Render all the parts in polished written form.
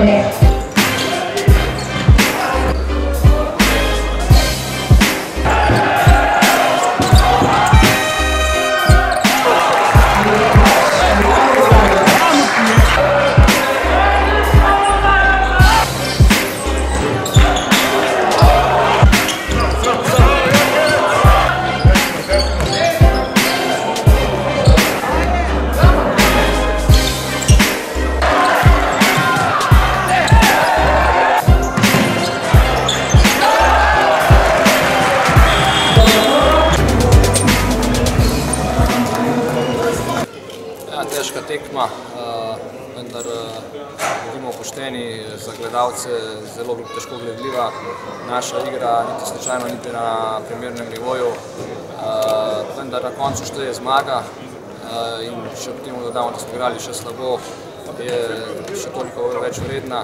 Tonje. Težka tekma, vendar bodimo pošteni, za gledalce zelo težko gledljiva. Naša igra niti slučajno niti na primernem nivoju, vendar na koncu šteje zmaga in če ob temu dodamo, da smo igrali še slabo, je še toliko več vredna.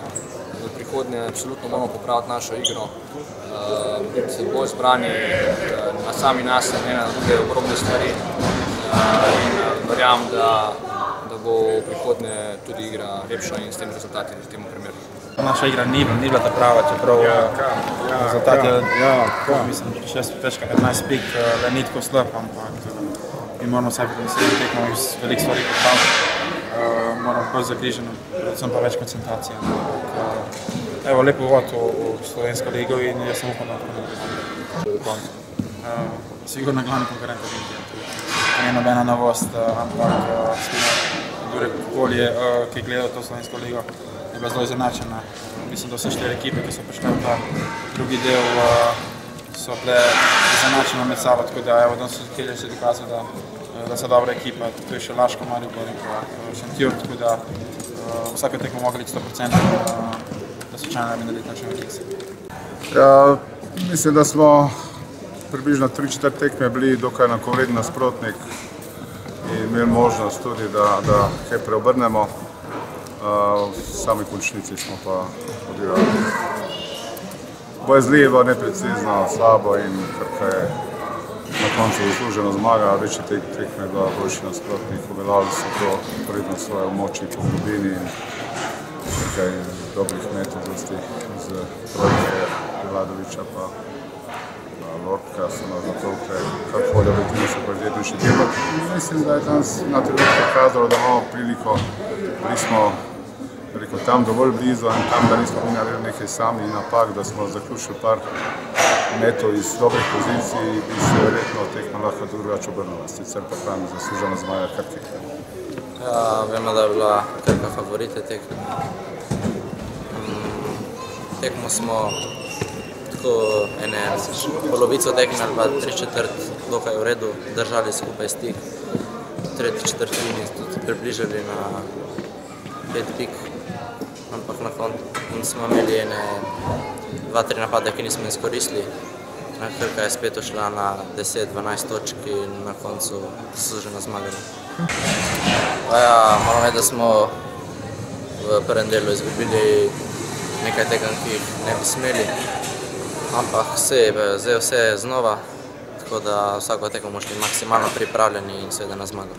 V prihodnje absolutno moramo popraviti našo igro, biti bolj zbrani na sami nas, ne na druge obrobne stvari in verjamem, da bo v prihodnje tudi igra lepša in s tem rezultati v tem primeru. Naša igra ni bila ta prava, čeprav rezultat je, mislim, 6 težka 15 pik, le ni tako slab, ampak mi moramo vsaj pri naslednjem tekmo iz veliko stvari popraviti. Moramo bolj zagriženo, predvsem pa več koncentracije. Evo, lep uvod v slovensko ligo in jaz sem upam, da lahko do konca. Sigurno glavni konkurent Olimpije. To ni nobena novost, ampak kdorkoli, ki je gledal to slovensko ligo, je bila zelo izenačena. Mislim, da vse 4 ekipe, ki so prišle v ta drugi del, so bile izenačene med sabo, tako da evo, danes so dokazali, da so dobra ekipa. To je še Laško, Maribor in pa Šentjur, tako da vsako tekmo mogli 100%, da so člani ne bi naredili takšne vtis. Ja, mislim, da smo približno 3/4 tekme bili dokaj enakovreden nasprotnik in imeli možnost tudi, da kaj preobrnemo. V sami končnici smo pa odigrali bojazljivo, neprecizno, slabo in kar je na koncu zasluženo zmaga. Večji tekme je bila boljši nasprotnik, uveljavili so to vredno svoje moči po globini in nekaj dobrih metod z trojke Vladovića pa Lortka so nas zatolkle, kar hodja biti niso kvalitetnejši delati. Mislim, da je danes na trenutku pokazalo, da imamo priliko, bili smo tam dovolj blizu in tam, da nismo mi naredili nekaj sami napak, da smo zaključili par metov iz dobrih pozicij in bi se verjetno tekma lahko drugače obrnila. Sicer pa pravim zaslužena zmaga Krke. Ja, vemo, da je bila Krka favorite tekme. Tekmo smo tako polovico tekme ali pa 3/4 dokaj v redu, držali skupaj stik. Tretji četrtini tudi približali na 5 pik, ampak na koncu smo imeli 2-3 napade, ki nismo izkoristili. Krka je spet ušla na 10-12 točk in na koncu zasluženo zmagali. Moram reči, da smo v prvem delu izgubili nekaj tekem, ki jih ne bi smeli, ampak zdaj vse je znova, tako da vsako tekmo bomo šli maksimalno pripravljeni in seveda na zmago.